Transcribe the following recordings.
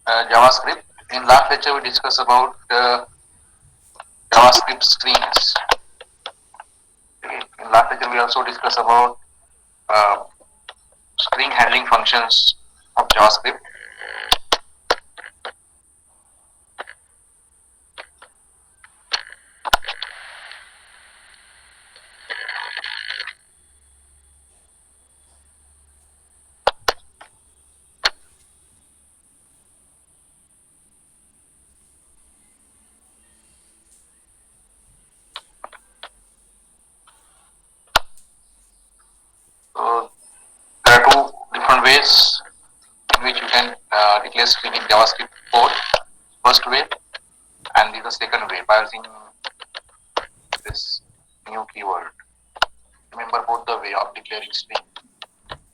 JavaScript. In last lecture, we discussed about JavaScript strings. Okay. In last lecture, we also discussed about uh, string handling functions of JavaScript. So there are two different ways in which you can declare string in JavaScript code. First way, and the second way by using this new keyword. Remember both the way of declaring string.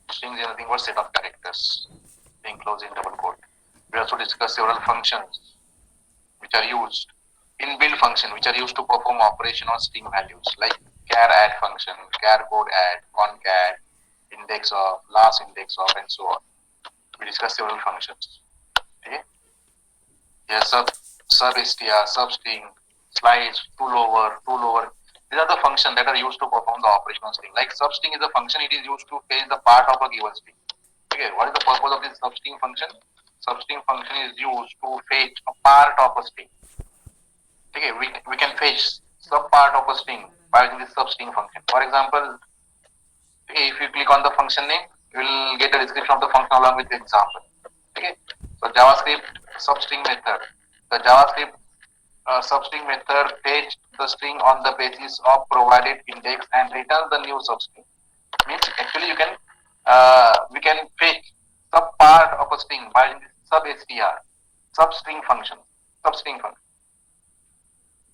String is nothing but set of characters enclosed in double quote. We also discussed several functions which are used inbuilt function which are used to perform operation on string values like char add function, char code add, concat, index of, last index of, and so on. We discussed several functions. Okay. Here sub str, substring, slice, tool over. These are the functions that are used to perform the operation on string. Like substring is a function, it is used to fetch the part of a given string. Okay, what is the purpose of this substring function? Substring function is used to fetch a part of a string. Okay, we can fetch some part of a string by using this substring function. For example, if you click on the function name, you will get the description of the function along with the example. Okay, so JavaScript substring method. The JavaScript substring method fetch the string on the basis of provided index and return the new substring. Means actually you can we can fetch sub part of a string by using this substring function. Substring function.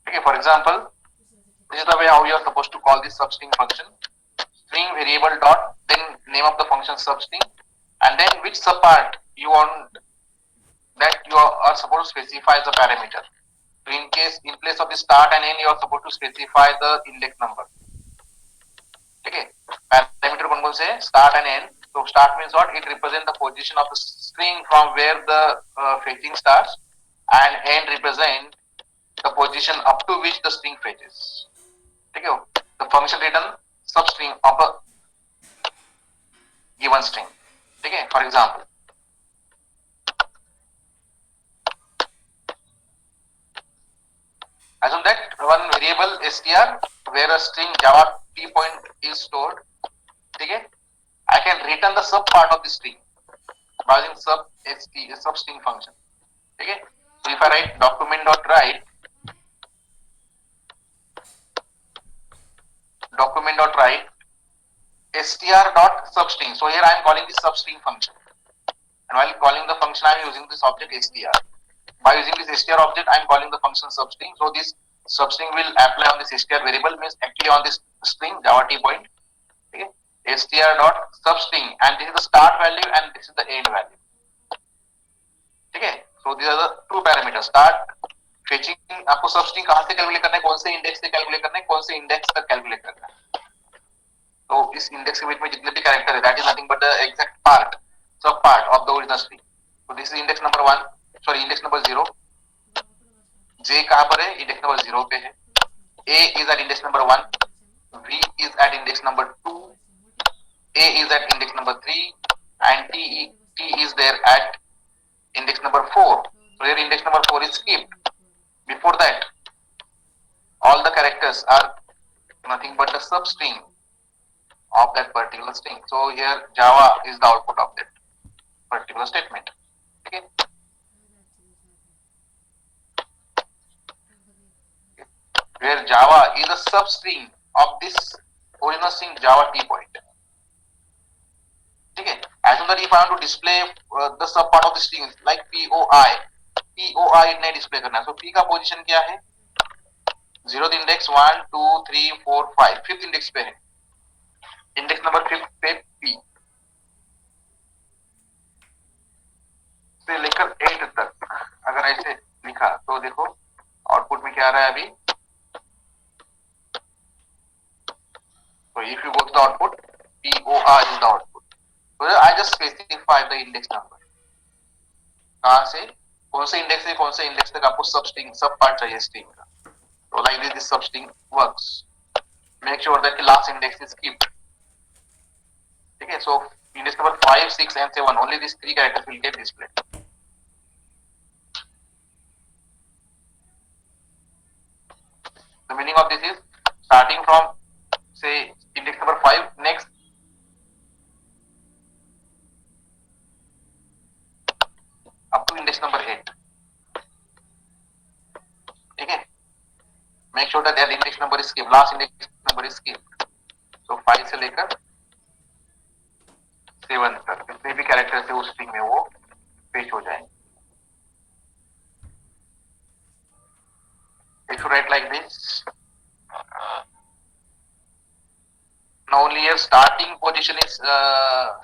Okay, for example, this is the way how you are supposed to call this substring function. String variable dot, then name of the function substring, and then which subpart you want that you are supposed to specify the parameter. So in place of the start and end, you are supposed to specify the index number. Okay, parameter कौन कौन से start and end. So start means what? It represents the position of the string from where the fetching starts, and end represent the position up to which the string fetches. Okay, the function return substring of a given string. Okay, for example, assume that one variable str where a string java t point is stored. Okay, I can return the sub part of the string by using substring function. Okay, so if I write document.write str.substring. So here I am calling this substring function, and while calling the function I am using this object str. By using this str object I am calling the function substring. So this substring will apply on this str variable, means actually on this string java t point. Okay, str.substring, and this is the start value and this is the end value. Okay, so these are the two parameters. Start fetching, आपको substring कहाँ से calculate करना है, कौन से index से calculate करना है, कौन से इंडेक्स तक कैलकुलेट करना है. तो इस इंडेक्स के बीच में जितने भी कैरेक्टर है, that is nothing but the exact part, sub part of the original string. So this is index number 1, sorry index number 0. J कहाँ पर है, index number 0 पे है. A is at index number 1, V is at index number 2, A is at index number 3, and T is there at index number 4. So here index number 4 is skipped. Before that, all the characters are nothing but the substring of that particular string. So here Java is the output of that particular statement. Okay. Where Java is a substring of this original string Java t point. Okay. Assume that if I want to display the sub part of the string like POI ने display करना है. So P का position क्या है? 0th index 1, 2, 3, 4, 5. 5th index पे है. Index number 5 पे P से लेकर 8 तक अगर ऐसे लिखा तो देखो आउटपुट में क्या आ रहा है अभी. So if you go to the output, POR is the output. So I just specify the index number. कहाँ से? कौन से इंडेक्स से कौन से इंडेक्स तक आपको सब स्ट्रिंग सब पार्ट चाहिए स्ट्रिंग का. So like this सब string works. Make sure that the last index is skipped. Okay, so index number 5, 6 and 7, only these three characters will get displayed. The meaning of this is starting from say index number 5 next up to index number 8. Okay, make sure that that index number is skipped, last index number is skipped. So 5 से लेकर 7 तक जितने भी characters है उस string में वो पेश हो जाएंगे. If you write like this, now only here starting position is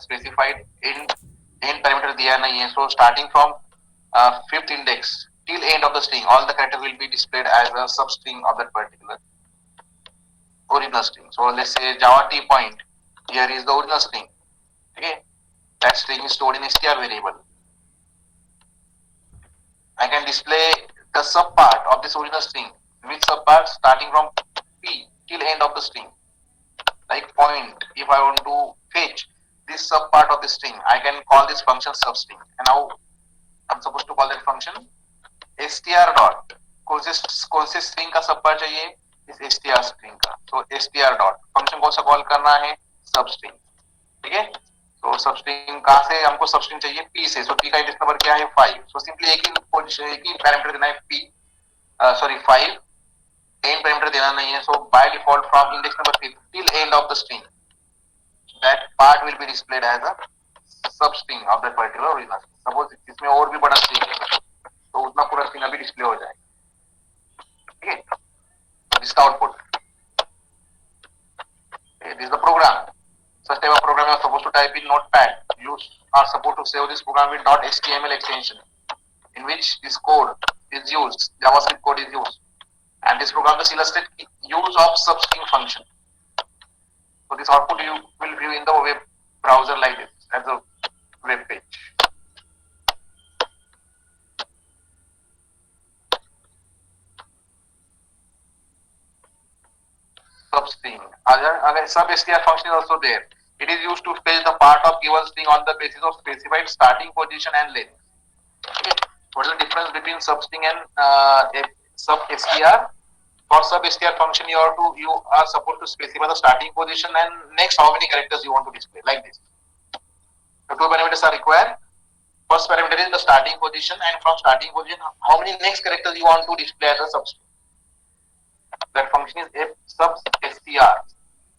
specified in parameter दिया नहीं है. So starting from fifth index till end of the string, all the characters will be displayed as a substring of that particular original string. So let's say Java T point, here is the original string. Okay, that string is stored in str variable. I can display the sub part of this original string. Which sub part? Starting from P till end of the string. Like point, if I want to fetch this sub part of the string, I can call this function substring. And now I'm supposed to call that function str dot. कौन से string का सब part चाहिए? इस str string का. So str dot function कौन सा call करना है? सब स्ट्रिंग. ठीक है, तो सब स्ट्रिंग कहां से हमको सब स्ट्रिंग चाहिए? P से. So P का इंडेक्स नंबर क्या है? 5. So सिंपली एक ही पोजीशन, एक ही पैरामीटर देना है P, सॉरी 5. एंड पैरामीटर देना नहीं है. So by default from index number 5 till end of the string, that part will be displayed as a substring of that particular original. Suppose इसमें और भी बड़ा स्ट्रिंग है तो उतना पूरा स्ट्रिंग अभी डिस्प्ले हो जाएगा. ठीक है, तो इसका output, this is the program. Such type of program you are supposed to type in Notepad. You are supposed to save this program with .html extension, in which this code is used, JavaScript code is used, and this program is illustrate use of substring function. So this output you will view in the web browser like this as a web page. Substring. Again, sub-str function is also there. It is used to fetch the part of given string on the basis of specified starting position and length. Okay. What is the difference between substring and sub-str? For sub-str function, you are supposed to specify the starting position and next how many characters you want to display, like this. The two parameters are required. First parameter is the starting position, and from starting position, how many next characters you want to display as a substring. That function is f sub str,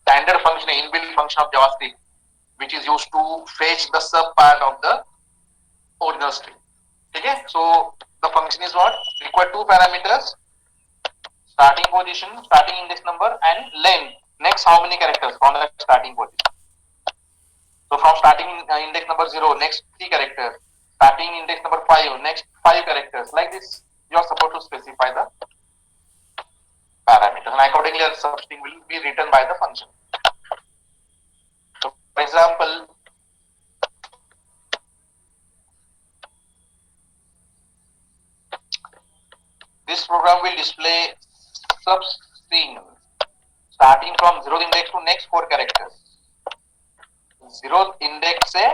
standard function, inbuilt function of JavaScript, which is used to fetch the sub part of the original string. Okay, so the function is what? Require two parameters: starting position, starting index number, and length. Next, how many characters from the starting position? So from starting index number 0, next 3 characters. Starting index number 5, next 5 characters. Like this, you are supposed to specify the parameters, and accordingly the substring will be written by the function. So for example, this program will display substring starting from 0th index to next 4 characters. 0th index से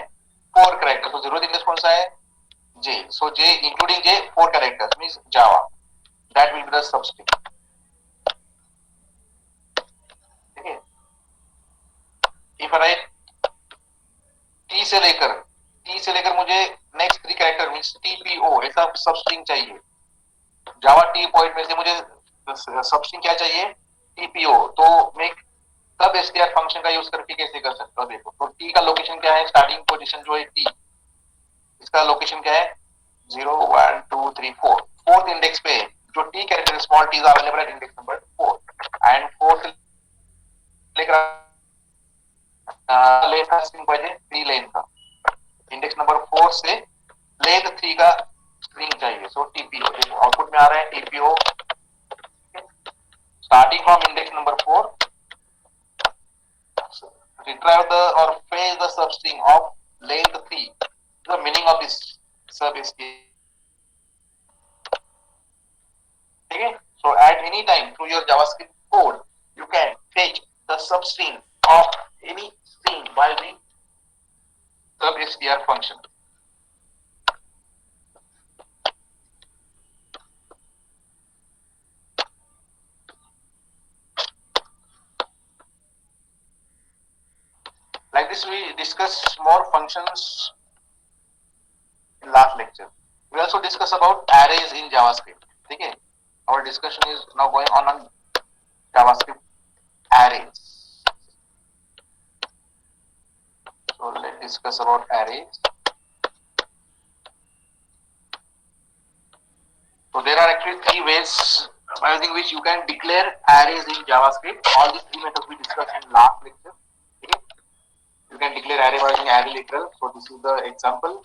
4 characters. So 0th index कौन सा है? J. So J including J 4 characters means Java. That will be the substring. Okay. If I write T से लेकर मुझे next 3 character means TPO ऐसा substring चाहिए. Java T point में से मुझे substring क्या चाहिए? TPO. तो मैं तब str फंक्शन का यूज करके कैसे कर सकता हूँ? देखो, तो T का लोकेशन क्या है? स्टार्टिंग पोजीशन जो है T, इसका लोकेशन क्या है? 0 1 2 3 4. फोर्थ इंडेक्स पे जो T character small T available है इंडेक्स नंबर 4, एंड फोर्थ लेकर लेंथ स्ट्रिंग बजे 3 लेंथ का इंडेक्स नंबर 4 से लेंथ 3 का स्ट्रिंग चाहिए. सो TPO आउटपुट में आ रहा है TPO starting from index number 4, retrieve the or fetch the substring of length 3. The meaning of this sub str anytime through your JavaScript code, you can fetch the substring of any string by the substr function. Like this, we discuss more functions in last lecture. We also discuss about arrays in JavaScript. Okay, our discussion is now going on JavaScript arrays. So let's discuss about arrays. So there are actually three ways using which you can declare arrays in JavaScript. All these three methods we discussed in last lecture. Okay. You can declare array by using array literal. So this is the example.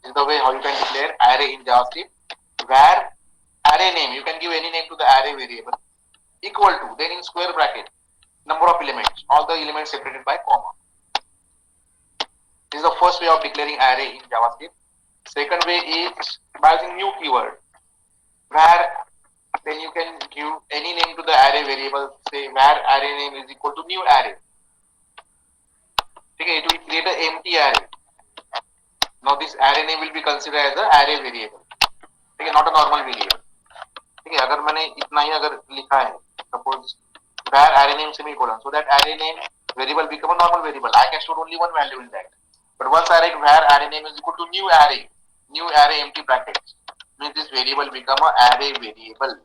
This is the way how you can declare array in JavaScript. Where array name, you can give any name to the array variable, equal to, then in square bracket, number of elements, all the elements separated by comma. This is the first way of declaring array in JavaScript. Second way is by using new keyword, where then you can give any name to the array variable, say where array name is equal to new array. Okay, it will create an empty array. Now this array name will be considered as an array variable. Okay, not a normal variable. ठीक है, अगर मैंने इतना ही अगर लिखा है, suppose where array name semicolon, so that array name variable become a normal variable. I can store only one value in that. But once I write where array name is equal to new array empty brackets, means this variable become a array variable.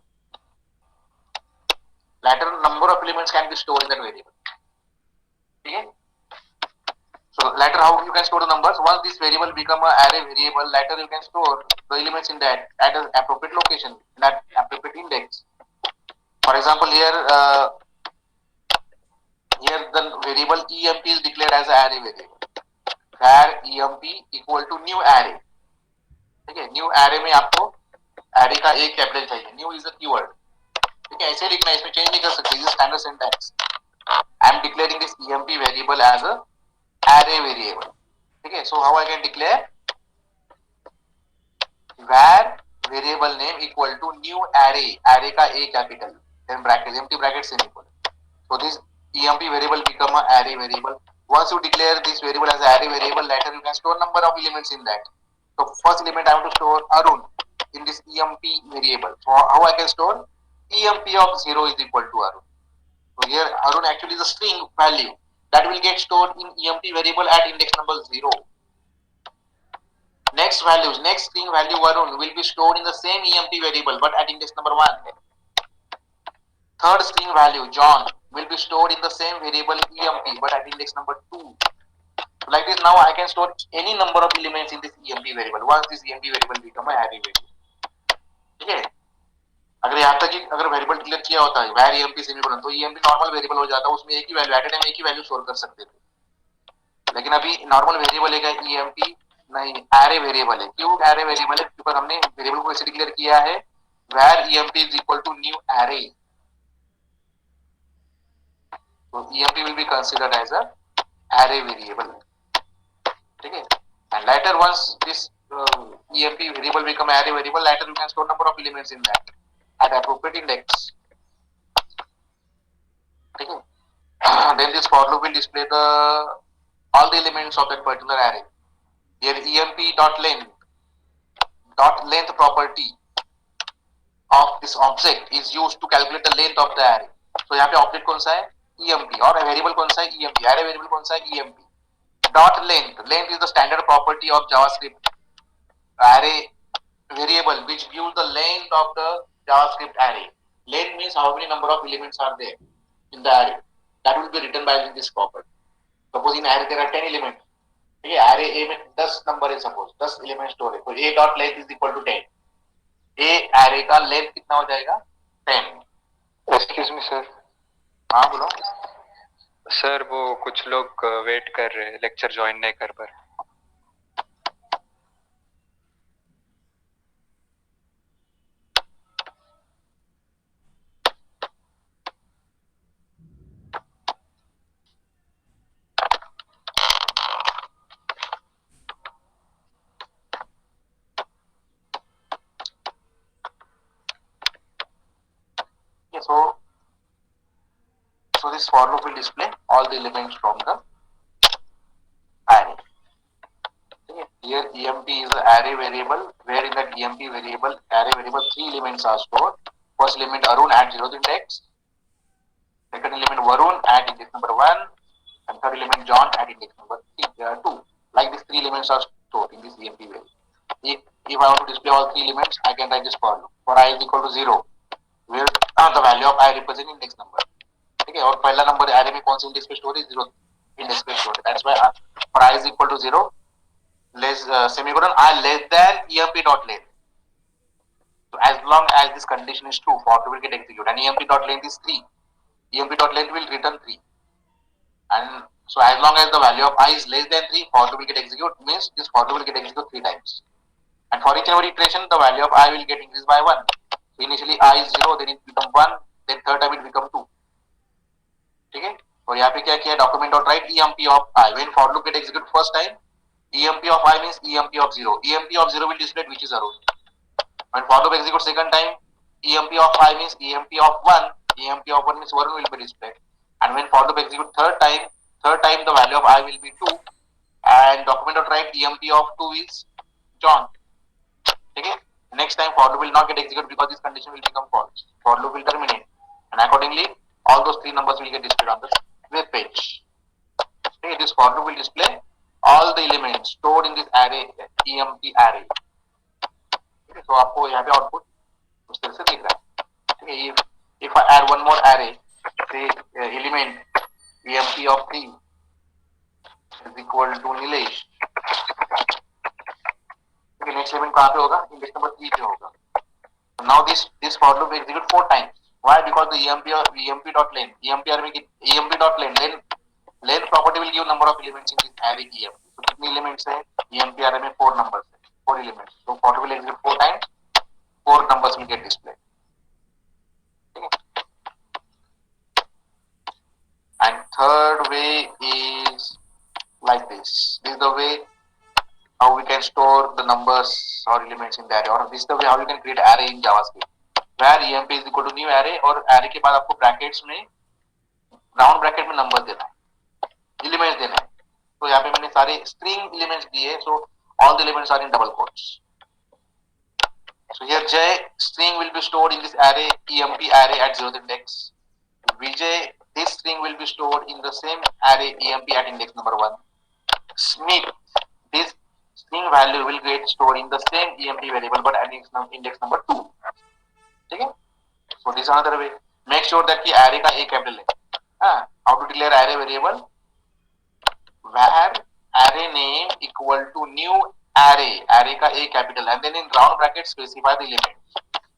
Later number of elements can be stored in that variable. Okay? So later how you can store the numbers? Once this variable become a array variable, later you can store the elements in that at an appropriate location, in that appropriate index. For example, here the variable emp is declared as an array variable. Where emp equal to new array. ठीक है, new array में आपको array का एक capital चाहिए. New is a keyword. ठीक है, ऐसे लिखना है, इसमें चेंज नहीं कर सकते. This is standard syntax. I am declaring this emp variable as a array variable. ठीक है, so how I can declare where variable name equal to new array का a capital, then bracket, empty bracket semicolon. So this emp variable become a array variable. Once you declare this variable as array variable, later you can store number of elements in that. So first element I want to store Arun in this emp variable. So how I can store emp of 0 is equal to Arun. So here Arun actually is a string value that will get stored in emp variable at index number 0. Next string value Arun will be stored in the same emp variable but at index number 1. Third string value John will be stored in the same variable emp but at index number 2. Like this, now I can store any number of elements in this emp variable. Once this emp variable become an array variable. ठीक है, अगर यहाँ तक अगर variable declare किया होता है वैर emp सेमीकोलन, तो emp नॉर्मल वेरिएबल हो जाता है, उसमें एक ही वैल्यू एट ए टाइम एक ही वैल्यू स्टोर कर सकते थे. लेकिन अभी नॉर्मल वेरिएबल है emp नहीं, एरे वेरिएबल है. क्यों एरे वेरिएबल है? क्योंकि हमने वेरिएबल को ऐसे डिक्लेयर किया है where emp is equal to new array. So emp will be considered as a array variable. ठीक है, and later once this emp variable become array variable, later you can store number of elements in that at appropriate index. ठीक है, then this for loop will display the all the elements of that particular array. Here emp dot length property of this object is used to calculate the length of the array. So यहाँ पे object कौन सा है? emp. और variable कौन सा है? emp. array variable कौन सा है? emp. Dot length is the standard property of JavaScript array variable which gives the length of the JavaScript array. Length means how many number of elements are there in the array. That will be written by this property. Suppose in array there are 10 elements. Okay, array A में 10 number है, suppose 10 element store है, तो A dot length is equal to 10. A array का length कितना हो जाएगा? 10. Excuse me sir. हाँ बोलो सर, वो कुछ लोग वेट कर रहे हैं, लेक्चर ज्वाइन नहीं कर पा रहे. so this for loop will display all the elements from the array. Okay. Here emp is the array variable, where in that emp variable array variable 3 elements are stored. First element Arun at 0th index, second element Varun at index number 1, and third element John at index number 2. Like these 3 elements are stored in this emp variable. If I want to display all 3 elements, I can write this for loop. For I is equal to 0, where the value of I represent index number. Okay, और पहला number array में कौन सी index पे store है, 0 index पे store है. That's why for I is equal to 0, less semicolon I less than emp dot length. So as long as this condition is true, for loop will get executed, and emp dot length is 3. Emp dot length will return 3, and so as long as the value of I is less than 3, for loop will get executed, means this for loop will get executed 3 times. And for each and every iteration, the value of I will get increased by 1. So initially I is 0, then it become 1, then third time it become 2. ठीक है. और यहाँ पे क्या किया, document dot write emp of I. When for loop get executed first time, emp of I means emp of 0. Emp of 0 will display which is Arun. When for loop execute second time, emp of I means emp of 1. Emp of 1 means Varun will be displayed. And when for loop execute third time the value of I will be 2. And document dot write emp of 2 is John. Okay. Next time for loop will not get executed because this condition will become false. For loop will terminate, and accordingly all those 3 numbers will get displayed on the web page. Okay. This for loop will display all the elements stored in this array, emp array. Okay. So आपको यहाँ पे output उस तरह से दिख रहा है. Okay. If I add one more array, say element emp of 3 is equal to Nilesh. Okay. Next element कहाँ पे होगा, index number 3 पे होगा. Now this for loop execute 4 times. Why? Because the emp dot length, emp dot length property will give number of elements in this array emp. So कितने elements है emp array में, 4 numbers है, 4 elements. So for loop will execute 4 times, 4 numbers will get displayed. Okay. And third way is like this. This is the way how we can store the numbers or elements in the array, or this is the way how you can create array in JavaScript. Where emp is equal to new array, और array के बाद आपको brackets में, round bracket में number देना है, elements देना है. तो यहाँ पे मैंने सारे स्ट्रिंग एलिमेंट्स दिए, so all the elements are in double quotes. So here J string will be stored in this array emp array at 0th index. Vijay, this string will be stored in the same array emp at index number 1. Smith, this string value will get stored in the same emp variable but at index number 2. ठीक है. So this is another way. Make sure that कि array का a capital है. How to declare array variable? Where array name equal to new array का a capital, and then in round bracket specify the element.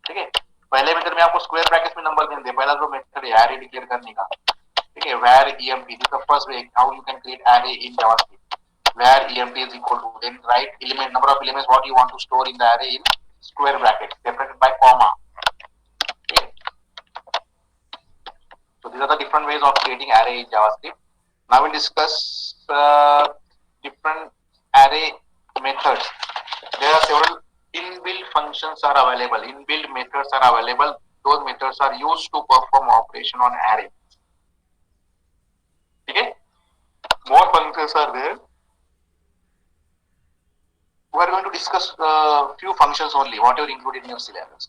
ठीक है. पहले method में आपको square brackets में नंबर देंगे. पहला जो मेथड है array डिक्लेयर करने का. ठीक है. Where emp, this is the first way how you can create array in JavaScript. Where emp is equal to, then write element, number of elements what you want to store in the array in square brackets separated by comma. Okay. So these are the different ways of creating array in JavaScript. Now we'll discuss different array methods. There are several inbuilt functions are available. Inbuilt methods are available. Those methods are used to perform operation on array. Okay. More functions are there. We are going to discuss few functions only, whatever included in your syllabus.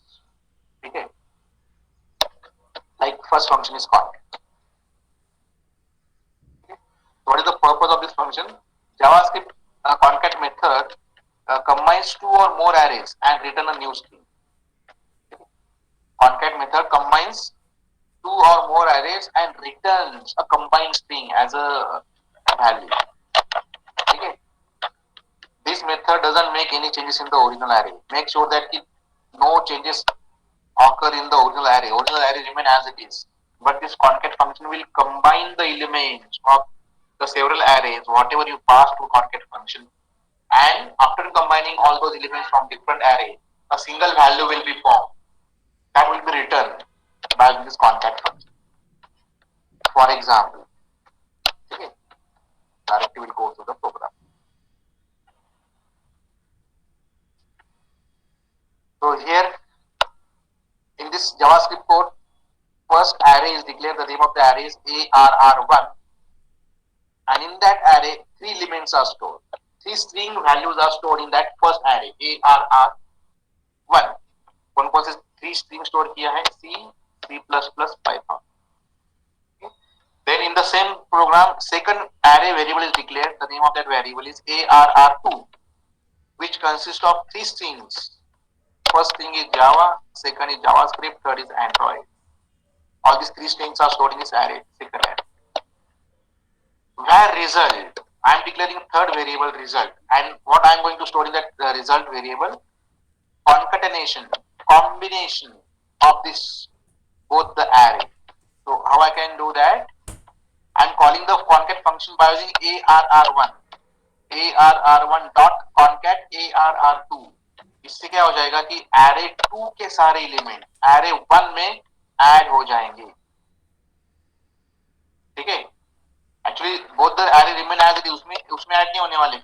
Okay. Like first function is concat. Okay. What is the purpose of this function? JavaScript concat method combines 2 or more arrays and return a new string. Okay. Concat method combines 2 or more arrays and returns a combined string as a value. Okay. This method doesn't make any changes in the original array. Make sure that no changes occur in the original array. Original array remain as it is. But this concat function will combine the elements of the several arrays, whatever you pass to concat function. And after combining all those elements from different arrays, a single value will be formed. That will be returned by this concat function. For example, okay, directly will go to the program. So here in this JavaScript code, first array is declared. The name of the array is ARR1, and in that array 3 elements are stored. 3 string values are stored in that first array ARR1. कौन से 3 string store किया है? C, C++, Python. Okay. Then in the same program, second array variable is declared. The name of that variable is ARR2, which consists of 3 strings. First string is Java, second is JavaScript, third is Android. All these 3 strings are stored in this array, second array. Where result, I am declaring third variable result, and what I am going to store in that result variable? Concatenation, combination of this both the array. So how I can do that? I am calling the concat function by using ARR1. ARR1 dot concat ARR2. इससे क्या हो जाएगा कि array 2 के सारे element array 1 में add हो जाएंगे. ठीक है. Actually both the array remain as it is, उसमें ऐड नहीं होने वाले.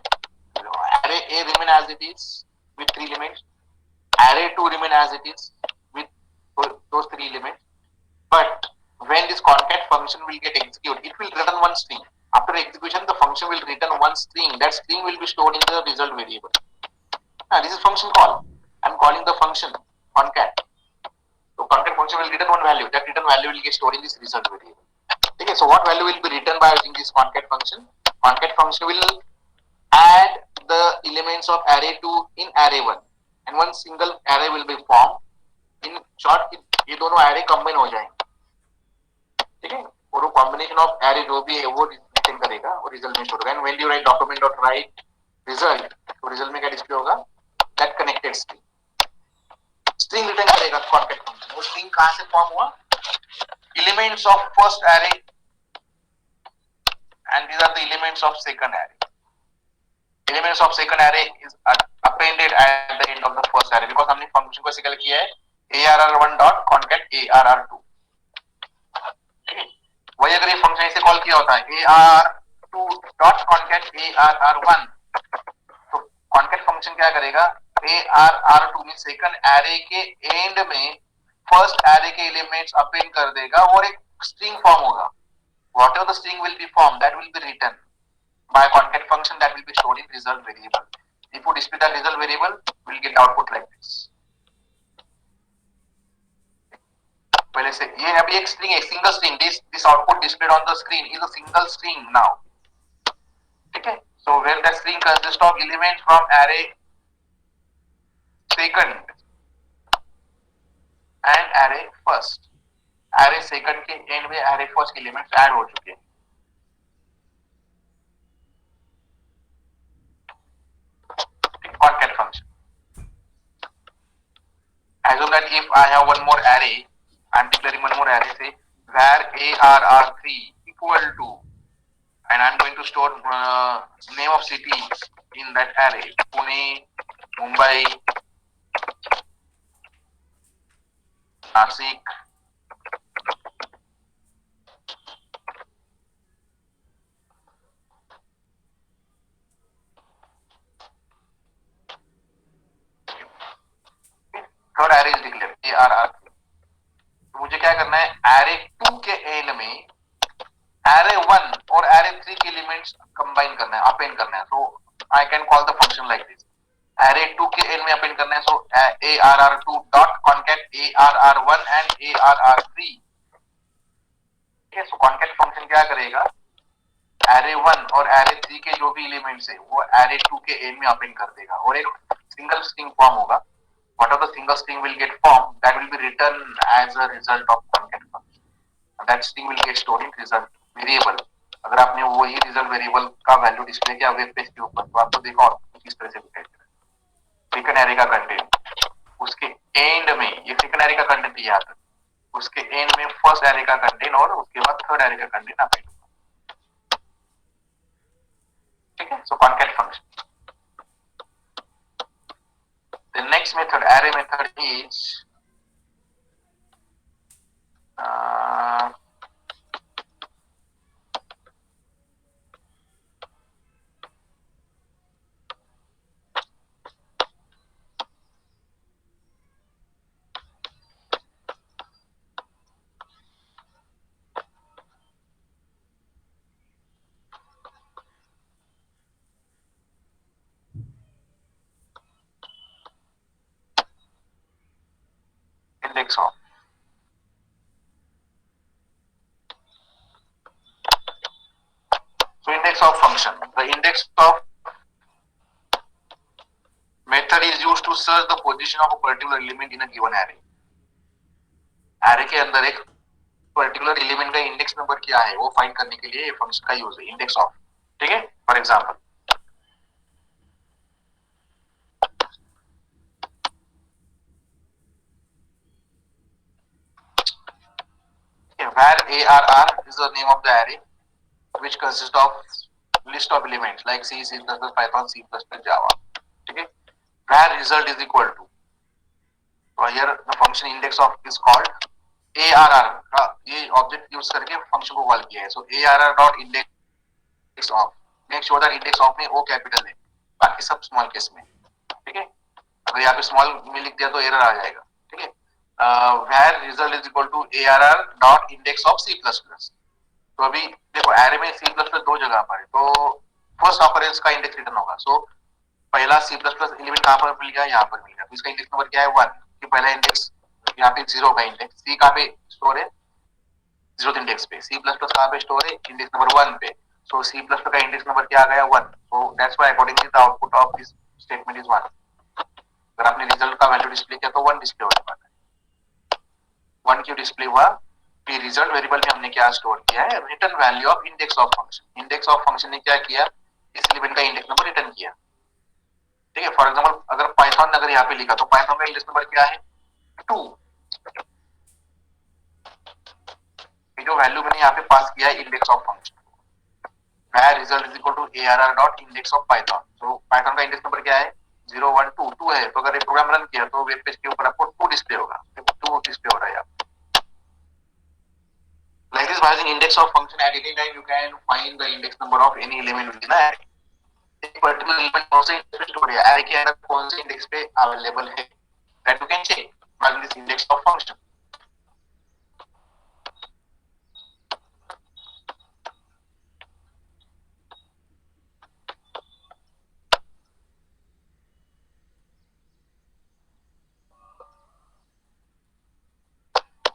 Array A remain as it is with 3 elements. Array 2 remain as it is with those 3 elements. But when this concat function will get executed, it will return one string. After execution, the function will return one string. That string will be stored in the result variable. This is function call. I'm calling the function concat. So concat function will return one value. That return value will get stored in this result variable. Okay, so what value will be written by using this concat function? Concat function will add the elements of array 2 in array 1, and one single array will be formed. In short, ये दोनों array combine हो जाएंगे. ठीक है. और वो combination of array जो भी है वो रिटर्न करेगा और result में स्टोर होगा. And when you write document dot write result, तो result में क्या डिस्प्ले होगा? That connected string. String return करेगा concat function. वो string कहाँ से फॉर्म हुआ? Elements of first array, and these are the elements of second array. Elements of second array is appended at the end of the first array, because हमने function को ऐसे call किया है ARR1 dot concat ARR2. वही अगर ये function ऐसे call किया होता है AR2 dot concat ARR1, तो concat फंक्शन क्या करेगा? ARR2 में सेकंड array के एंड में फर्स्ट array के एलिमेंट्स अपेंड कर देगा और एक स्ट्रिंग फॉर्म होगा. Whatever the string will be formed, that will be written by concat function, that will be stored in result variable. If you display that result variable, we'll get output like this. पहले से ये अभी एक string है, single string. This output displayed on the screen is a single string now. ठीक है. So where that string consist of elements from array second and array first. array second के end में array first के elements add हो चुके हैं. Concat function. Assume that if I have one more array, I am declaring one more array, say where ARR3 equal to, and I am going to store name of cities in that array: Pune, Mumbai, Nasik. Third array is declared ARR3. तो मुझे क्या करना है? array 2 के end में array 1 और array 3 के elements combine करना है, अपेंड करना है. So I can call the function like this. array 2 के एंड में अपेंड करना है, सो ARR2 dot concat ARR1 and ARR3. ठीक है. सो concat फंक्शन क्या करेगा? array 1 और array 3 के जो भी एलिमेंट्स है वो array 2 के एंड में अपेंड कर देगा और एक सिंगल स्ट्रिंग फॉर्म होगा. Whatever the single string will get formed, that will be written as a result of concat function. And that string will get stored in result variable. अगर आपने वही result variable का value display किया web page के ऊपर, तो आपको देखा और किस तरह से दिखाई दे रहा है. सेकंड एरे का कंटेंट, उसके एंड में ये सेकंड एरे का कंटेंट याद है, उसके एंड में फर्स्ट एरे का कंटेंट और उसके बाद थर्ड एरे का कंटेंट अपेंड होगा. ठीक है. सो concat function. The next method, array method, is index of. So index of function. The index of method is used to search the position of a particular element in a given array. Array के अंदर एक particular element का index number क्या है वो find करने के लिए ये फंक्शन का यूज है, इंडेक्स ऑफ. ठीक है. For example where arr is the name of the array which consists of list of elements like C, C++, Python, C++, Java. ठीक है. Where result is equal to, so here the function index of is called arr का ये object use करके function को call किया है. So arr dot index of, make sure that index of में o capital है, बाकी सब स्मॉल केस में. ठीक है. अगर यहाँ पे स्मॉल में लिख दिया तो एरर आ जाएगा. ठीक है. where result is equal to arr dot index of C++. तो अभी देखो एरे में C++ दो जगह पर है, तो फर्स्ट ऑपरेंस का इंडेक्स रिटर्न होगा. सो पहला C++ एलिमेंट कहां पर मिल गया, यहाँ पर मिल गया. तो इसका इंडेक्स नंबर क्या है 1. कि पहला इंडेक्स यहाँ पे 0 का इंडेक्स, C कहां पे स्टोर है 0th इंडेक्स पे, C++ कहां पे स्टोर है इंडेक्स नंबर 1 पे. सो C++ का इंडेक्स नंबर क्या आ गया 1. So that's why accordingly the output of this statement is 1. अगर आपने रिजल्ट का वैल्यू डिस्प्ले किया तो 1 डिस्प्ले होने वाला है. 1 क्यों डिस्प्ले हुआ कि रिजल्ट वेरिएबल में हमने क्या स्टोर किया है, return value of index of function. Index of function ने क्या किया, इस एलिमेंट का इंडेक्स नंबर रिटर्न किया. ठीक है. फॉर एग्जांपल अगर पाइथन अगर यहाँ पे लिखा तो पाइथन का इंडेक्स नंबर क्या है 2. ये जो वैल्यू मैंने यहाँ पे पास किया है index of function, where result is equal to arr dot index of python. तो पाइथन का इंडेक्स नंबर क्या है 0 1 2 2 है. तो अगर ये प्रोग्राम रन किया तो वेब पेज के ऊपर आपको 2 डिस्प्ले होगा. 2 डिस्प्ले हो रहा है यहाँ. Like this, by using index of function at any time, you can find the index number of any element within an array. एक पर्टिकुलर एलिमेंट कौन से इंडेक्स पे स्टोर है, array के अंदर कौन से इंडेक्स पे अवेलेबल है, that you can check by using this index of function.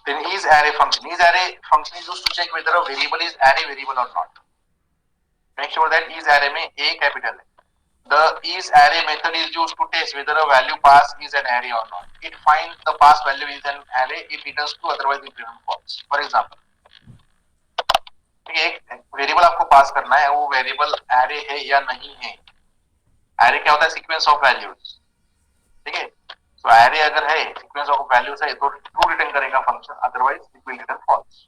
Then is array function. Is array function is used to check whether a variable is array variable or not. Make sure that is array में a capital है. The is array method is used to test whether a value pass is an array or not. It finds the pass value is an array if it returns true, otherwise it returns false. For example, एक variable आपको पास करना है, वो variable array है या नहीं है. array क्या होता है, सीक्वेंस ऑफ वैल्यूज. ठीक है. तो array अगर है, सीक्वेंस ऑफ वैल्यूज है, तो ट्रू रिटर्न करेगा function, otherwise it will return false.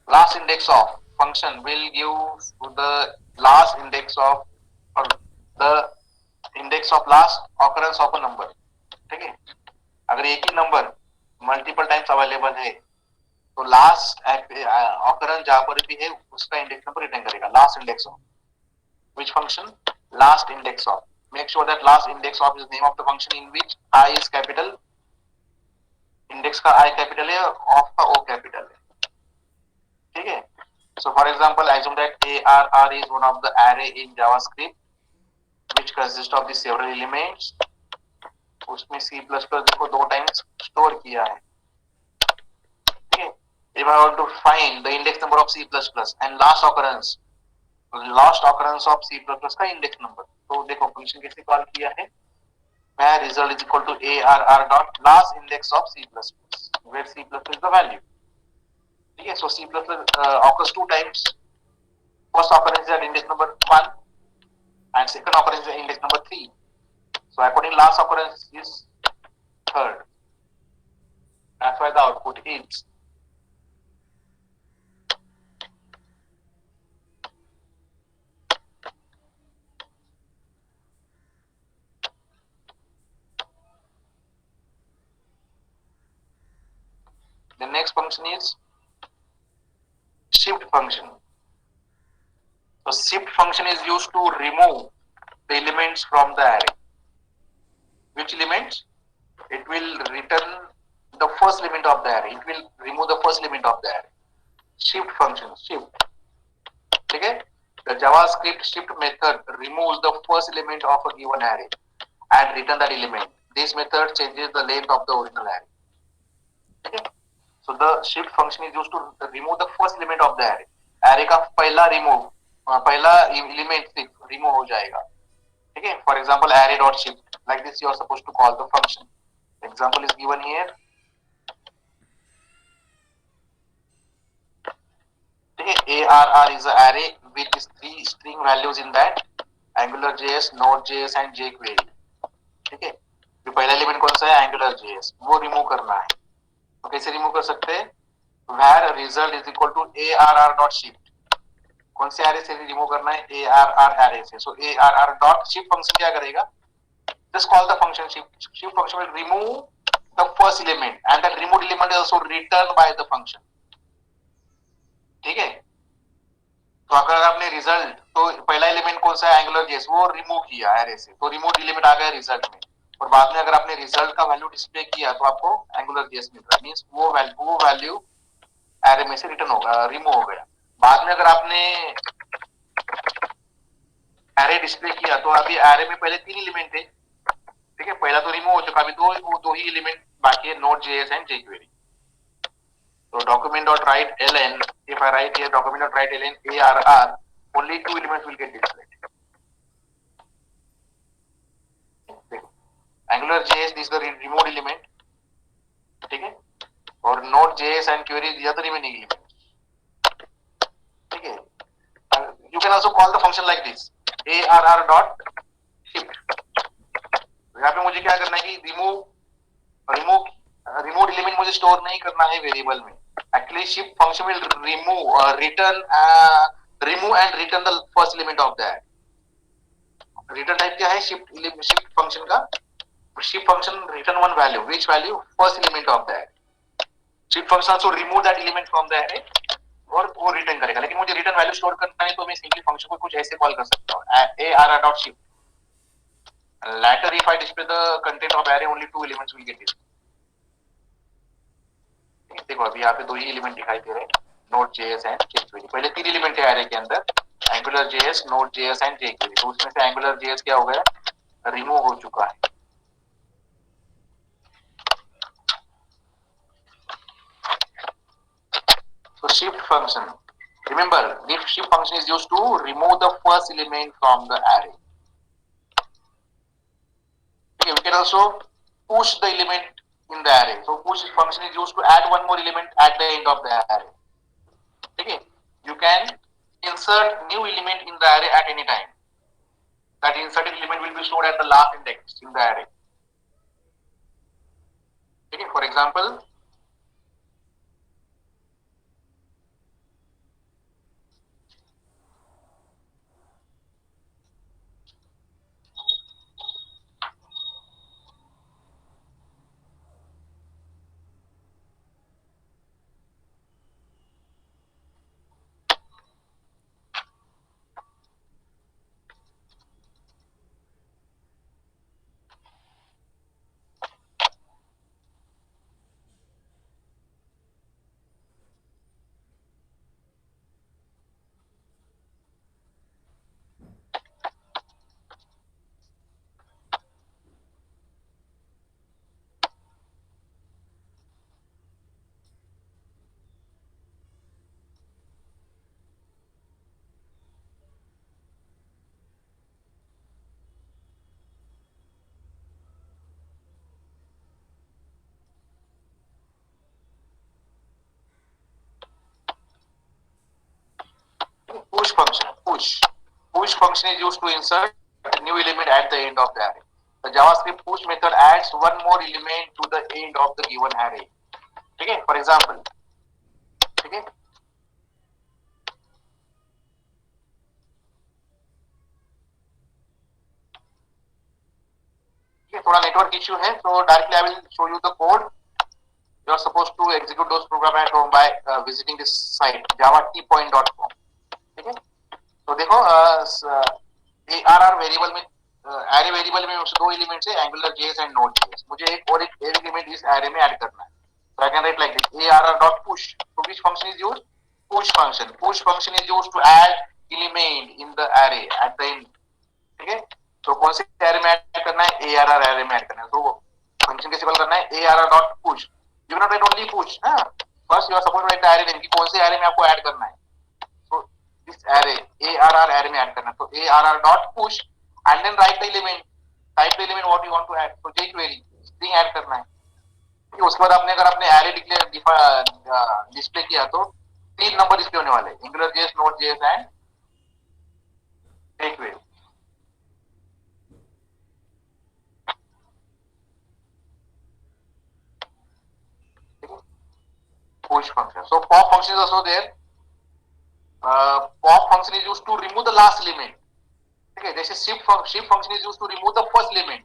Last index of function will give the last index of or the index of last occurrence of a number. ठीक है. अगर एक ही number multiple times available है तो last occurrence जहां पर भी है उसका इंडेक्स नंबर रिटर्न करेगा. Last index of which function, last index of. Make sure that last index of is name of the function in which I is capital. Index का I capital है, of का O capital है. ठीक है. So for example, assume that arr is one of the array in JavaScript which consists of the several elements. उसमें C++ देखो 2 times store किया है. ठीक है. If I want to find the index number of C++ and last occurrence of C++ का index number, तो देखो function कैसे कॉल किया है, where result is equal to arr dot last index of C++, where C++ is the value. ठीक है. So C++ occurs 2 times. First occurrence is at index number 1 and second occurrence is at index number 3. So according last occurrence is 3rd. That's why the output is next function is shift function. So shift function is used to remove the elements from the array. Which elements? It will return the first element of the array. It will remove the first element of the array. Shift function, shift. Okay? The JavaScript shift method removes the first element of a given array and return that element. This method changes the length of the original array. Okay? So the shift function is used to remove the first element of the array. Array का पहला element remove हो जाएगा. Okay? For example, array dot shift. Like this, you are supposed to call the function. The example is given here. Okay? ARR is an array with these 3 string values in that. AngularJS, Node.js and jQuery. ठीक है, जो पहला element कौन सा है AngularJS, वो remove करना है. तो कैसे रिमूव कर सकते हैं? var result is equal to arr dot shift. कौन से array से रिमूव करना है? arr array से. So arr dot shift function क्या करेगा? Just call the function shift. Shift function will remove the first element and that removed element is also returned by the function. ठीक है. तो अगर आपने रिजल्ट, तो पहला एलिमेंट कौन सा है AngularJS, वो रिमूव किया एरे से, तो रिमूव एलिमेंट आ गया रिजल्ट में. और बाद में अगर आपने रिजल्ट का वैल्यू डिस्प्ले किया तो आपको AngularJS मिल रहा है. मींस वो वैल्यू एरे में से रिटर्न होगा, रिमूव हो गया. बाद में अगर आपने एरे डिस्प्ले किया तो अभी एरे में पहले 3 एलिमेंट थे. ठीक है, पहला तो रिमूव हो चुका, अभी दो ही एलिमेंट बाकी है, Node.js and jQuery. So document.write ln, if I write here document.write ln arr, only 2 elements will get displayed. AngularJS is the removed element, ठीक है, और Node.js and query is the other remaining element. ठीक है, you can also call the function like this, arr dot shift. यहाँ पे मुझे क्या करना है कि रिमूव एलिमेंट मुझे स्टोर नहीं करना है वेरिएबल में. Actually, shift function will remove and return the first element of that. Return type क्या है? shift function का. Shift function return one value. Which value? First element of that. Shift function also remove that element from the array और वो return करेगा. लेकिन मुझे return value store करना है तो मैं सिंपली फंक्शन को कुछ ऐसे कॉल कर सकता हूँ, arr dot shift. Later, if I display the content of array, only 2 elements will get displayed. देखो अभी यहाँ पे 2 ही एलिमेंट दिखाई दे रहे हैं, Node.js एंड jQuery. पहले 3 एलिमेंट है एरे के अंदर, AngularJS, Node.js एंड jQuery. तो उसमें से AngularJS क्या हो गया? रिमूव हो चुका है. So shift function. Remember, this shift function is used to remove the first element from the array. Okay, we can also push the element in the array. So push function is used to add one more element at the end of the array. Okay, you can insert new element in the array at any time. That inserted element will be stored at the last index in the array. Okay, for example, push function. Push function is used to insert a new element at the end of the array. The JavaScript push method adds one more element to the end of the given array. Okay, for example, okay, थोड़ा network issue है, तो directly I will show you the code. You are supposed to execute those program at home by visiting this site javatpoint.com. ठीक है, तो देखो ARR variable में array variable में दो एलिमेंट्स है angular JS and node JS. मुझे एक और एक एलिमेंट इस एरे में ऐड करना है. So I can write like this: ARR.push. So which function is used? Push function. Push function is used to add element in the array at the end. ठीक है, तो कौन से एरे में ऐड करना है? ARR एरे में add करना है. तो फंक्शन कैसे कॉल करना है? ARR.push. You cannot write only push. First you are supposed to write the array name कि कौन से एरे में आपको ऐड करना है. So this array ARR array में ऐड करना है. तो ARR.push and then write the element. Type the element what you want to add. तो jQuery string ऐड करना है. उसके बाद आपने अगर आपने एरे डिस्प्ले किया तो 3 नंबर डिस्प्ले होने वाले, angular JS, node JS and jQuery. Push function. So pop function is also there. Pop function is used to remove the last element. ठीक है, जैसे shift function is used to remove the first element.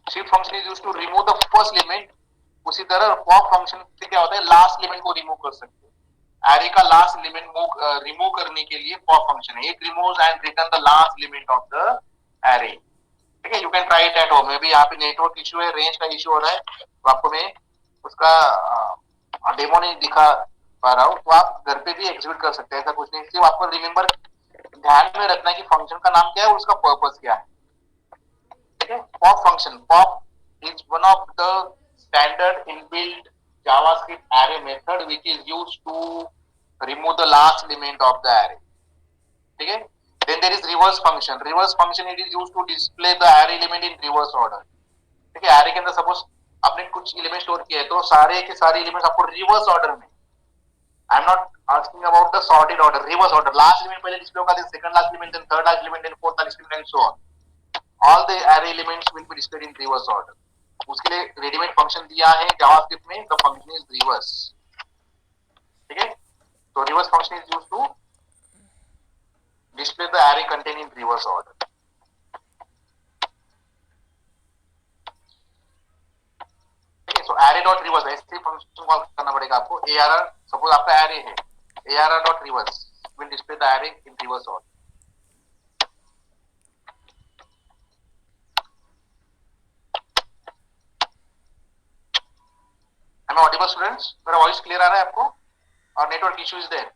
Shift function is used to remove the first element. उसी तरह pop function से क्या होता है? Last element को रिमूव कर सकते हैं. एरे का लास्ट एलिमेंट रिमूव करने के लिए pop function है. It removes and return the last element of the array. ठीक है, you can try it at home. May be यहाँ पे नेटवर्क इशू है, रेंज का इशू हो रहा है, तो आपको मैं उसका डेमो नहीं दिखा पा रहा हूँ. तो आप घर पे भी एग्जीक्यूट कर सकते हैं, ऐसा कुछ नहीं. सिर्फ आपको रिमेंबर ध्यान में रखना है कि फंक्शन का नाम क्या है और उसका पर्पस क्या है. ठीक है, pop function. Pop is one of the standard inbuilt JavaScript array method which is used to remove the last element of the array. ठीक है, then there is reverse function. Reverse function it is used to display the array element in reverse order. ठीक है, array के अंदर suppose आपने कुछ element store किए तो सारे के सारे एलिमेंट्स आपको रिवर्स ऑर्डर में. I am not asking about the sorted order. Reverse order. Last element पहले डिस्प्ले होगा, then second last element, then third last element, then fourth last element and so on. All the array elements will be displayed in reverse order. उसके लिए readymade function दिया है JavaScript में. The function is reverse. ठीक है, तो reverse function is used to display the array contained in reverse order. ठीक है, so array dot reverse ऐसे फंक्शन कॉल करना पड़ेगा आपको. ARR सपोज आपका array है, ARR dot reverse will display the array in reverse order. Am I audible students? मेरा voice clear आ रहा है आपको और network issue is there?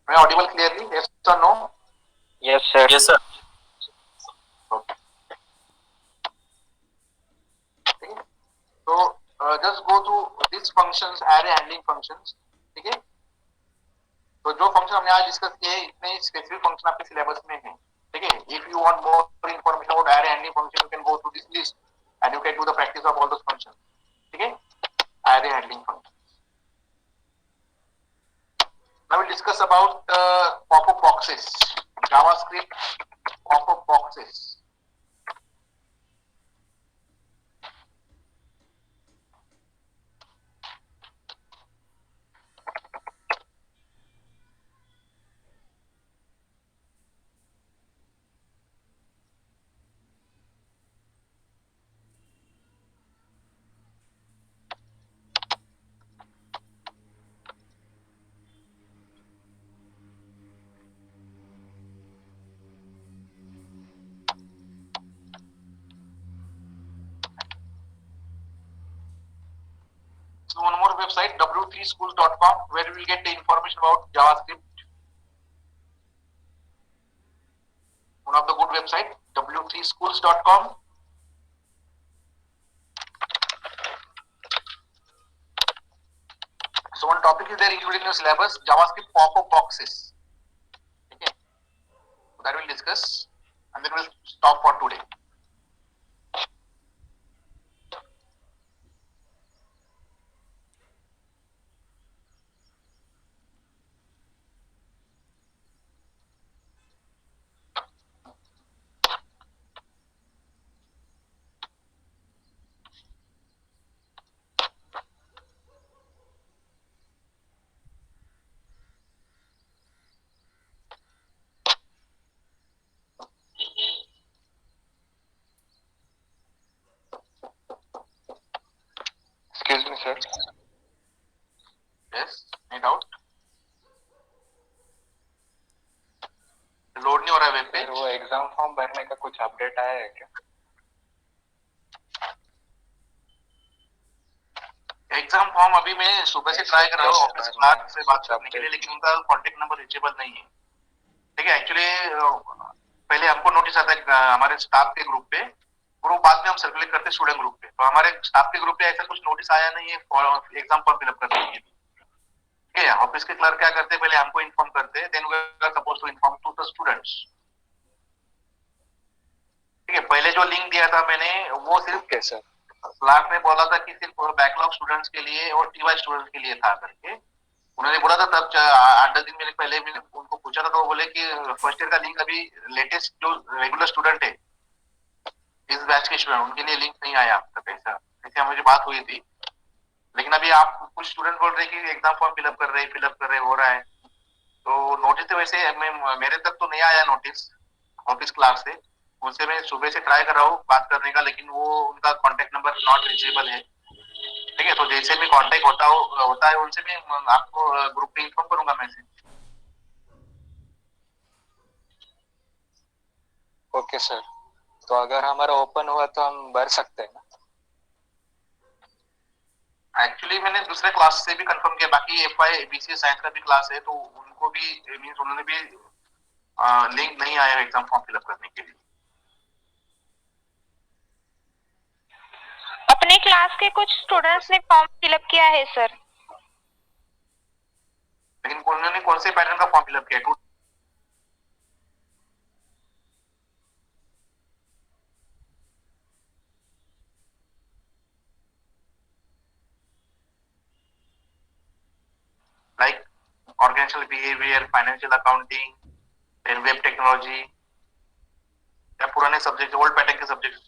Am I audible clearly? Yes or no? Yes, sir. Yes, sir. Okay. ठीक है, तो just go through these functions, array handling functions. ठीक है, तो जो फंक्शन हमने आज डिस्कस किए इतने स्पेसिफिक फंक्शन आपके सिलेबस में हैं. ठीक है, if you want more information about array handling function you can go through this list and you can do the practice of all those functions. ठीक है, array handling function. Now we'll discuss about pop-up boxes. JavaScript pop-up boxes. So one more website, w3schools.com, where you will get the information about JavaScript. One of the good website, w3schools.com. So one topic is there included in the syllabus, JavaScript pop-up boxes. Okay, so that we'll discuss and then we'll stop for today. Excuse me sir, yes, no doubt. Load नहीं हो रहा है web page. वो exam form भरने का कुछ update आया है क्या? एग्जाम फॉर्म अभी मैं सुबह से ट्राई कर रहा हूँ ऑफिस क्लार्क से बात कुछ करने के लिए, update? लेकिन उनका कांटेक्ट नंबर रीचेबल नहीं है। ठीक है, एक्चुअली पहले हमको नोटिस आता है हमारे स्टाफ के ग्रुप पे, और वो बाद में हम सर्कुलेट करते हैं स्टूडेंट ग्रुप पे। तो हमारे स्टाफ के ग्रुप पे ऐसा कुछ नोटिस आया नहीं है एग्जाम फॉर्म फिलअप करने के लिए। ठीक है, ऑफिस के क्लर्क क्या करते हैं, पहले हमको इन्फॉर्म करते हैं, then we are suppose to inform to the students. ठीक है, पहले जो लिंक दिया था मैंने वो सिर्फ ओके सर, क्लार्क ने बोला था कि सिर्फ बैकलॉग स्टूडेंट्स के लिए और टीवाई स्टूडेंट्स के लिए था करके। उन्होंने बोला था तब 8-10 दिन मेरे पहले मैंने उनको पूछा था, तो वो बोले कि फर्स्ट ईयर का लिंक अभी लेटेस्ट जो रेगुलर स्टूडेंट है इस बैच के स्टूडेंट उनके लिए लिंक नहीं आया अब तक। ऐसा ऐसे मुझे बात हुई थी, लेकिन अभी आप कुछ स्टूडेंट बोल रहे हैं कि एग्जाम फॉर्म फिलअप कर रहे हो रहा है। तो नोटिस तो वैसे मेरे तक तो नहीं आया नोटिस ऑफिस क्लास से। उनसे मैं सुबह से ट्राई कर रहा हूँ बात करने का, लेकिन वो उनका कांटेक्ट नंबर नॉट रीचेबल है। ठीक है, तो जैसे भी कांटेक्ट होता है उनसे मैं आपको ग्रुप पे इन्फॉर्म करूंगा मैसेज। Okay sir. तो अगर हमारा ओपन हुआ तो हम भर सकते हैं ना? एक्चुअली मैंने दूसरे क्लास से भी कंफर्म किया, बाकी एफवाई बीसीए साइंस का भी क्लास है, तो उनको भी मींस उन्होंने भी लिंक नहीं आया एग्जाम फॉर्म फिलअप करने के लिए। अपने क्लास के कुछ स्टूडेंट्स ने फॉर्म फिलअप किया है सर। लेकिन उन्होंने कौन से पैटर्न का फॉर्म फिलअप किया? Like organisational behaviour, financial accounting, then web technology, या पुराने सब्जेक्ट ओल्ड पैटर्न के सब्जेक्ट?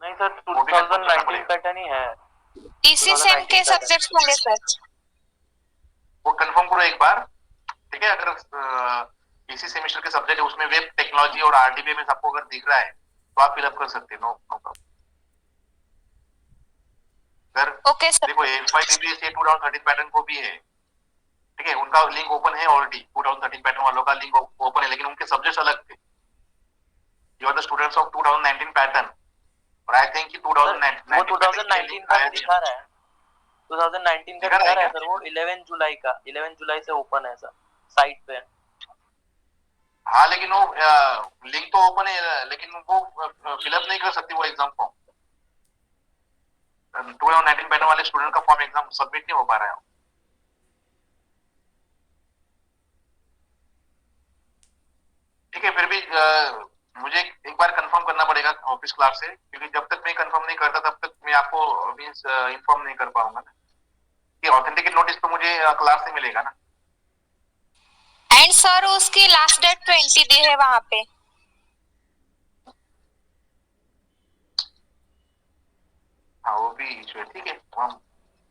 नहीं सर, 2019 पैटर्न ही है। इसी सेम के सब्जेक्ट्स होंगे सर। वो कंफर्म करो एक बार। ठीक है, अगर इसी सेमेस्टर के सब्जेक्ट है उसमें वेब टेक्नोलॉजी और आरडीबी में सबको अगर दिख रहा है तो आप फिलअप कर सकते हैं, नो प्रॉब्लम। अगर ओके सर। देखो एफवाईडीबीएस 2013 पैटर्न को भी है, ठीक है, उनका लिंक ओपन है ऑलरेडी। 2013 पैटर्न वालों का लिंक ओपन है, लेकिन उनके सब्जेक्ट्स अलग थे। You are the students of 2019 pattern, और आई थिंक कि 2019 वो 2019 का दिखा रहा है। 2019 का दिखा रहा है सर, वो 11 जुलाई का, 11 जुलाई से ओपन है सर साइट पे। हाँ, लेकिन वो लिंक तो ओपन है, लेकिन वो फिलअप नहीं कर सकती वो एग्जाम फॉर्म। 2019 पैटर्न वाले स्टूडेंट का फॉर्म एग्जाम सबमिट नहीं हो पा रहा है। ठीक है, फिर भी मुझे एक बार कंफर्म करना पड़ेगा ऑफिस क्लास से, क्योंकि जब तक मैं कंफर्म नहीं करता तब तक मैं आपको मींस इन्फॉर्म नहीं कर पाऊंगा ना, कि ऑथेंटिकेट नोटिस तो मुझे क्लास से मिलेगा ना। एंड सर उसकी लास्ट डेट 20 दी है वहाँ पे। हाँ, वो भी इशू है। ठीक है, हम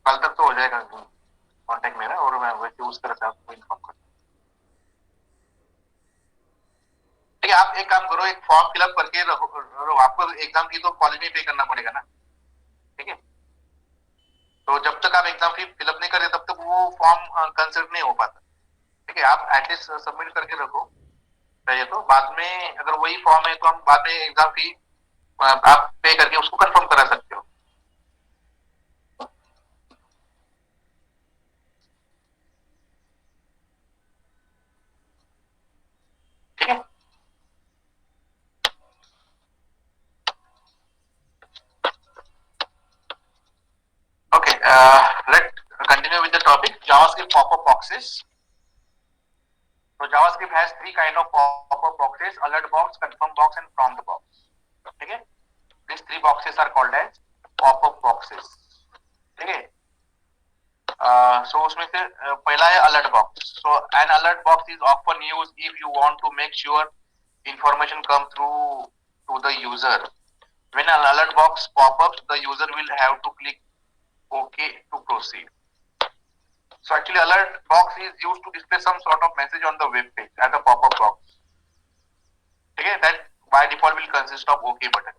कल तक तो हो जाएगा कांटेक्ट मेरा, और मैं वैसे उस तरह से आपको इन्फॉर्म कर। ठीक है, आप एक काम करो, एक फॉर्म फिलअप करके रखो। आपको एग्जाम फी तो कॉलेज में पे करना पड़ेगा ना। ठीक है, तो जब तक आप एग्जाम फी फिलअप नहीं करते तब तक वो फॉर्म कंसिडर नहीं हो पाता। ठीक है, आप एटलीस्ट सबमिट करके रखो, चाहिए तो बाद में अगर वही फॉर्म है तो हम बाद में एग्जाम फी आप पे करके उसको कंफर्म करा सकते हो। ठीक है, okay, let continue with the topic JavaScript popup boxes. So JavaScript has three kind of pop-up boxes: alert box, confirm box, and prompt box. ठीक है, these three boxes are called as pop-up boxes. ठीक है, so उसमें से पहला है alert box. So an alert box is often used if you want to make sure information come through to the user. When an alert box pop-ups, the user will have to click OK to proceed. So actually alert box is used to display some sort of message on the web page as a pop-up box. ठीक है, that by default will consist of OK button.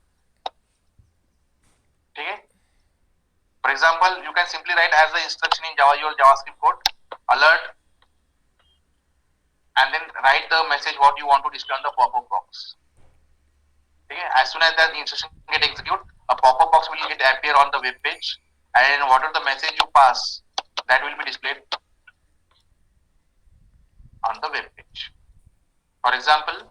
ठीक है, For example, you can simply write as the instruction in Java, your JavaScript code, alert, and then write the message what you want to display on the pop-up box. Okay? As soon as that instruction get executed, a pop-up box will get appear on the web page, and whatever the message you pass, that will be displayed on the web page. For example,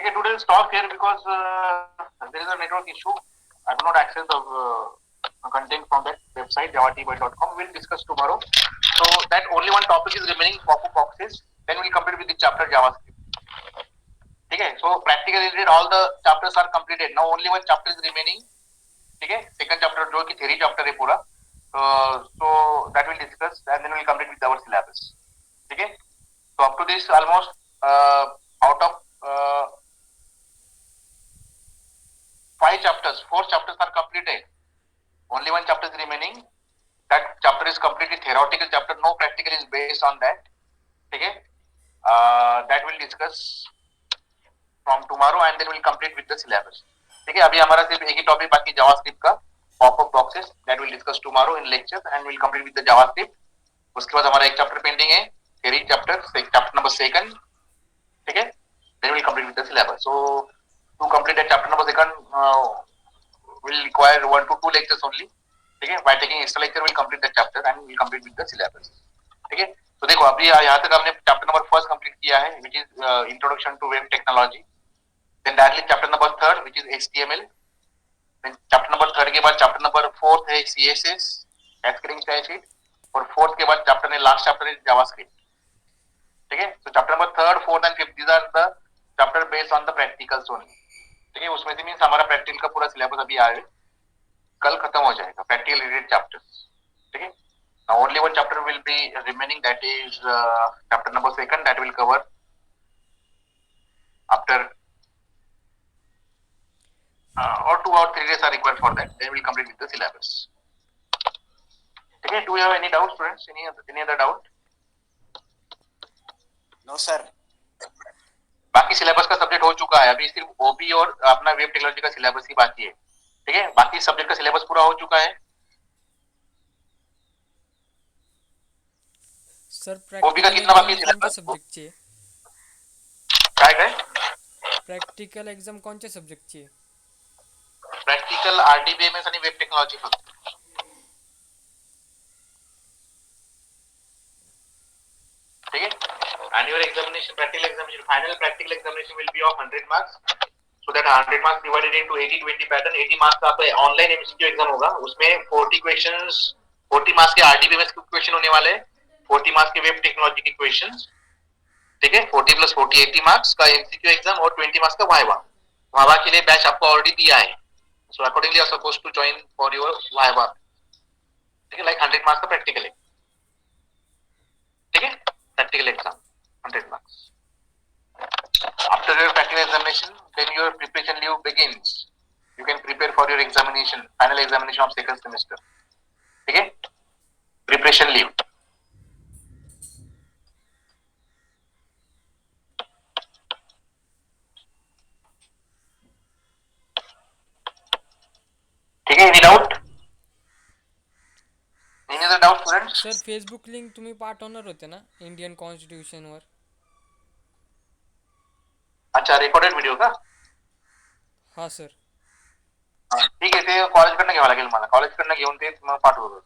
okay, today we'll stop here because there is a network issue. I do not access the content from that website javatbay.com. We'll discuss tomorrow. So that only one topic is remaining, pop-up boxes. Then we'll complete with the chapter JavaScript. Okay, so practically all the chapters are completed. Now only one chapter is remaining. Okay, second chapter जो कि theory chapter है पूरा. So that we'll discuss and then we'll complete with our syllabus. Okay, so up to this almost out of 5 chapters, 4 chapters are completed. Only one chapter is remaining. That chapter is completely theoretical chapter. No practical is based on that. Okay, that we'll discuss from tomorrow and then we'll complete with the syllabus. ठीक है, अभी हमारा सिर्फ एक ही topic बाकी JavaScript का, popup boxes, that will discuss tomorrow in lecture and will complete with the JavaScript. उसके बाद हमारा एक चैप्टर पेंडिंग है, थ्योरी चैप्टर नंबर 2, ठीक है, then will complete with the syllabus. So to complete that chapter number 2 will require 1 to 2 lectures only. ठीक है, by taking extra lecture will complete that chapter and will complete with the syllabus. ठीक है, तो देखो अभी यहाँ तक हमने चैप्टर नंबर 1 कंप्लीट किया है, which is introduction to web technology. Then directly chapter number 3 which is HTML. Then chapter number 3 के बाद chapter number 4 है CSS, cascading style sheet, और 4th के बाद chapter है, last chapter है JavaScript. ठीक है, so chapter number 3, 4th and 5th these are the chapter based on the practicals only. ठीक है, उसमें से मीन्स हमारा प्रैक्टिकल का पूरा सिलेबस अभी आए कल खत्म हो जाएगा, प्रैक्टिकल रिलेटेड चैप्टर्स. ठीक है, now only one chapter will be remaining, that is chapter number 2 that will cover after or 2 or 3 days are required for that. Then we will complete with the syllabus. Okay, do you have any doubts, students? Any other doubt? No sir. बाकी syllabus का subject हो चुका है, अभी सिर्फ ओबी और अपना web technology का सिलेबस ही बाकी है. ठीक है, बाकी सब्जेक्ट का सिलेबस पूरा हो चुका है. सर ओबी का कितना बाकी सिलेबस? सब्जेक्टचे काय प्रॅक्टिकल एक्झाम कोणत्या सब्जेक्टची? प्रॅक्टिकल आरडीबीएमएस आणि वेब टेक्नॉलॉजी फक्त. ठीक है, and your examination, practical examination, final practical examination will be of 100 marks. So that 100 marks divided into 80-20 pattern. 80 marks का आपका ऑनलाइन एमसीक्यू एग्जाम होगा, उसमें 40 क्वेश्चंस, 40 मार्क्स के आरडीबीएमएस के क्वेश्चन होने वाले हैं, 40 मार्क्स के वेब टेक्नोलॉजी के क्वेश्चंस. ठीक है, 40 + 40 80 मार्क्स का एमसीक्यू एग्जाम और 20 मार्क्स का वाइवा. वाइवा के लिए बैच आपको ऑलरेडी दिया है, so accordingly you are supposed to join for your viva. ठीक है, लाइक 100 मार्क्स का प्रैक्टिकल है. ठीक है, practical exam 100 marks. After your practical examination, then your preparation leave begins. You can prepare for your examination, final examination of second semester. ठीक है, preparation leave. Sir Facebook link तुम्ही पाठवणार होते ना इंडियन कॉन्स्टिट्यूशनवर. अच्छा, रेकॉर्डेड व्हिडिओ का? हां sir. ठीक आहे, ते कॉलेजकडनं घ्यावं लागेल मला. कॉलेजकडनं घेऊन ते मग पाठवतो.